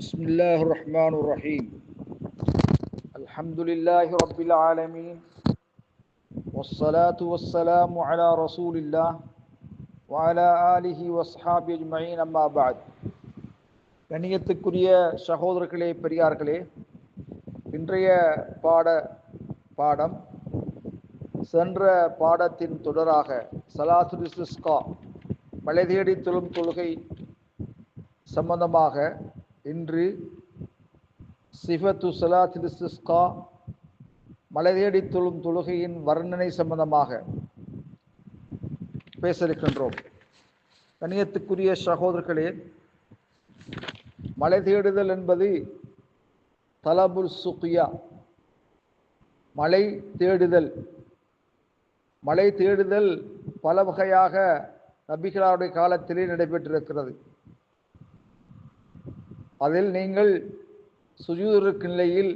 بسم الله الرحمن الرحيم الحمد لله رب العالمين والصلاة والسلام على رسول الله وعلى آله وصحابه أجمعين أما بعد. கண்ணியத்துக்குரிய சகோதரர்களே, பெரியார்களே, இன்றைய பாடம் சென்ற பாடத்தின் தொடராக ஸலாத்துல் இஸ்திஸ்கா மழை தேடி தொழும் தொழுகை சம்பந்தமாக இன்று சிஃபத்து ஸலாத்துல் இஸ்திஸ்கா மழை தேடி தொழும் தொழுகையின் வர்ணனை சம்பந்தமாக பேச இருக்கின்றோம். கண்ணியத்துக்குரிய சகோதரர்களே, மழை தேடுதல் என்பது தலபுல் சுக்யா, மழை தேடுதல். மழை தேடுதல் பல வகையாக நபிகளாருடைய காலத்திலே நடைபெற்றிருக்கிறது. அதில் நீங்கள் சுஜூத் இருக்கும் நிலையில்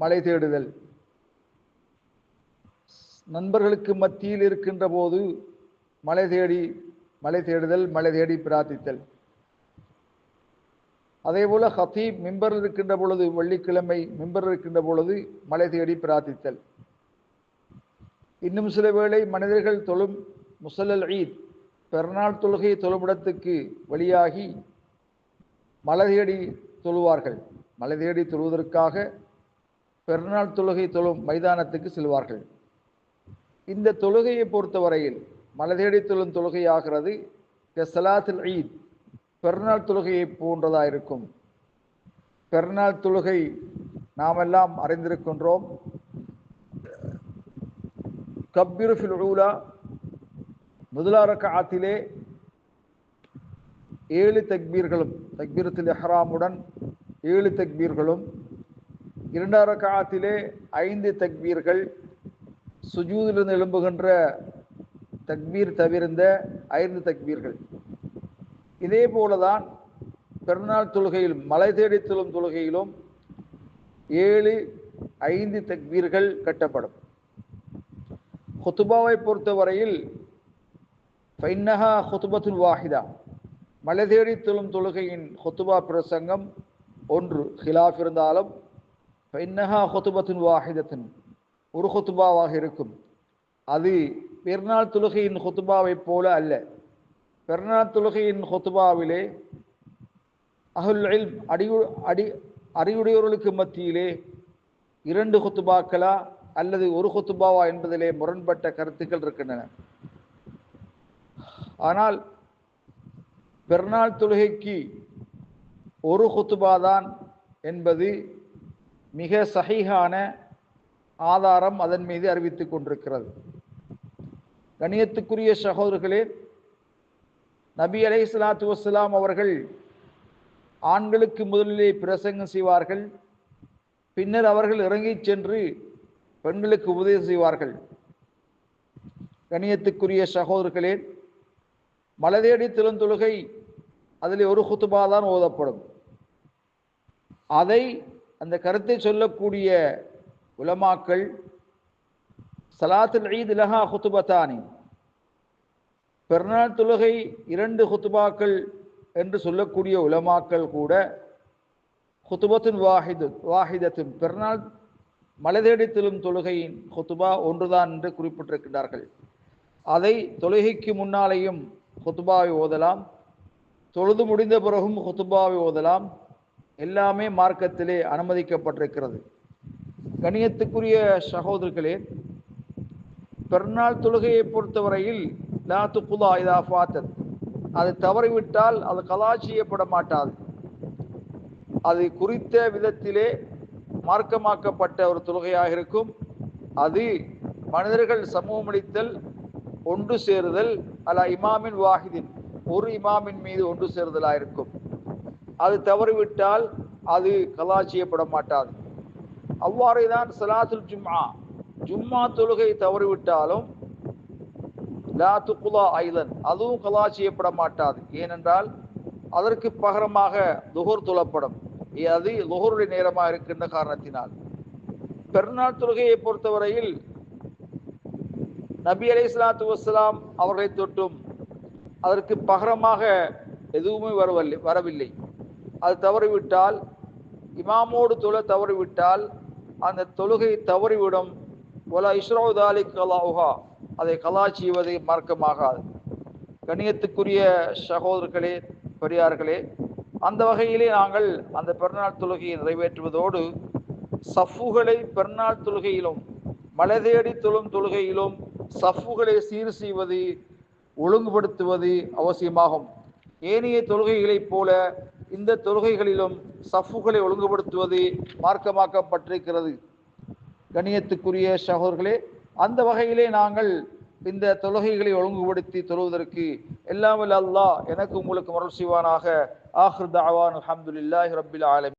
மழை தேடுதல், நண்பர்களுக்கு மத்தியில் இருக்கின்ற போது மழை தேடுதல், மழை தேடி பிரார்த்தித்தல். அதே போல ஹத்தீப் மிம்பர் இருக்கின்ற பொழுது, வெள்ளிக்கிழமை மிம்பர் இருக்கின்ற பொழுது மழை தேடி பிரார்த்தித்தல். இன்னும் சில வேளை மனிதர்கள் தொழும் முஸல்லல் ஈத், பெருநாள் தொழுகை தொழுமிடத்துக்கு வழியாகி மழை தேடி தொழுவார்கள். மழை தேடி தொழுவதற்காக பெருநாள் தொழுகை தொழும் மைதானத்துக்கு செல்வார்கள். இந்த தொழுகையை பொறுத்தவரையில் மழை தேடி தொழும் தொழுகையாகிறது ஸலாத்துல் ஈத், பெருநாள் தொழுகையை போன்றதாக இருக்கும். பெருநாள் தொழுகை நாமெல்லாம் அறிந்திருக்கின்றோம். கப்பீர் ஃபில் ஊலா, முதலாம் ரக்அத்திலே 7 தக்பீர்களும், தக்பீரத்துல் இஹ்ராமுடன் 7 தக்பீர்களும், இரண்டாம் ரக்அத்திலே 5 தக்பீர்கள், சுஜூதிலிருந்து எழும்புகின்ற தக்பீர் தவிர்ந்த 5 தக்பீர்கள். இதே போலதான் பெருநாள் தொழுகையிலும் மழை தேடி தொழும் தொழுகையிலும் 7 5 தக்பீர்கள் கட்டப்படும். ஹுத்பாவை பொறுத்தவரையில் ஃபைன்னஹா ஹுத்பத்துல் வாஹிதா, மழை தேடி தொழும் தொழுகையின் ஹுத்பா பிரசங்கம் ஒன்று, ஹிலாஃப் இருந்தாலும் ஃபைன்னஹா ஹுத்பத்துல் வாஹிதத்துன், ஒரு ஹுத்பாவாக இருக்கும். அது பெருநாள் தொழுகையின் ஹுத்பாவை போல அல்ல. பெருநாள் தொழுகையின் ஹுத்பாவிலே அஹ்லுல் இல்ம், அறிவுடையோர்களுக்கு மத்தியிலே 2 ஹுத்பாக்களா அல்லது ஒரு ஹுத்பாவா என்பதிலே முரண்பட்ட கருத்துக்கள் இருக்கின்றன. ஆனால் பெருநாள் தொழுகைக்கு ஒரு ஹுத்பா தான் என்பது மிக சஹீஹான ஆதாரம் அதன் மீது அறிவித்துக் கொண்டிருக்கிறது. கண்ணியத்துக்குரிய சகோதரர்களே, நபி அலைஹிஸ்ஸலாத்து வஸ்ஸலாம் அவர்கள் ஆண்களுக்கு முதலிலே பிரசங்கம் செய்வார்கள். பின்னர் அவர்கள் இறங்கிச் சென்று பெண்களுக்கு உபதேசம் செய்வார்கள். கண்ணியத்துக்குரிய சகோதரர்களே, மழை தேடி தொழும் தொழுகை அதில் ஒரு ஹுத்பா தான் ஓதப்படும். அந்த கருத்தை சொல்லக்கூடிய உலமாக்கள் ஸலாத்துல் ஈத் லஹா ஹுத்பத்தானி, பெருநாள் தொழுகை 2 ஹுத்பாக்கள் என்று சொல்லக்கூடிய உலமாக்கள் கூட ஹுத்பத்துன் வாஹிதத்துன், பெருநாள் மழை தேடி தொழும் தொழுகையின் ஹுத்பா ஒன்றுதான் என்று குறிப்பிட்டிருக்கிறார்கள். அதை தொழுகைக்கு முன்னாலேயும் ஹுத்பாவை ஓதலாம், தொழுது முடிந்த பிறகும் ஹுத்பாவை ஓதலாம். எல்லாமே மார்க்கத்திலே அனுமதிக்கப்பட்டிருக்கிறது. கண்ணியத்துக்குரிய சகோதரர்களே, பெருநாள் தொழுகையை பொறுத்தவரையில் லா துக்தா இதா ஃபாத்தத், அது தவறிவிட்டால் அது கலா செய்யப்பட மாட்டாது. அது குறித்த விதத்திலே மார்க்கமாக்கப்பட்ட ஒரு தொழுகையாக இருக்கும். அது மனிதர்கள் சமூகமளித்தல், ஒன்று சேருதல், அலா இமாமின் வாஹிதின், ஒரு இமாமின் மீது ஒன்று சேருதலாக இருக்கும். அது தவறிவிட்டால் அது கலா செய்யப்பட மாட்டாது. அவ்வாறே தான் ஸலாத்துல் ஜும்மா தொழுகை தவறிவிட்டாலும் லா துக்லா ஐதன், அதுவும் கலா செய்யப்பட மாட்டாது. ஏனென்றால் அதற்கு பகரமாக துஹர் தொழப்படும். அது லுஹருடைய நேரமாக இருக்கின்ற காரணத்தினால். பெருநாள் தொழுகையை பொறுத்தவரையில் நபி அலைஹிஸ்ஸலாத்து வஸ்ஸலாம் அவர்களை தொட்டும் அதற்கு பகரமாக எதுவுமே வரவில்லை. அது தவறிவிட்டால் இமாமோடு தொழ தவறிவிட்டால் அந்த தொழுகை தவறிவிடும். ஒலா இஸ்ரோதாலி கலாவுகா, அதை கலா செய்வதை மார்க்கமாகாது. கணியத்துக்குரிய சகோதரர்களே, பெரியார்களே, அந்த வகையிலே நாங்கள் அந்த பெருநாள் தொழுகையை நிறைவேற்றுவதோடு சஃப்புகளை பெருநாள் தொழுகையிலும் மலை தேடி தொழும் தொழுகையிலும் சஃப்புகளை சீர் செய்வது, ஒழுங்குபடுத்துவது அவசியமாகும். ஏனைய தொழுகைகளைப் போல இந்த தொழுகைகளிலும் சஃப்புகளை ஒழுங்குபடுத்துவது மார்க்கமாக்கப்பட்டிருக்கிறது. கணியத்துக்குரிய சகோதரர்களே, அந்த வகையிலே நாங்கள் இந்த தொழுகைகளை ஒழுங்குபடுத்தி தொழுவதற்கு எல்லாம் வல்ல அல்லாஹ் எனக்கு உங்களுக்கு அருள் செய்வானாக. ஆகிர் தஅவானா அல்ஹம்துலில்லாஹி ரப்பில் ஆலமீன்.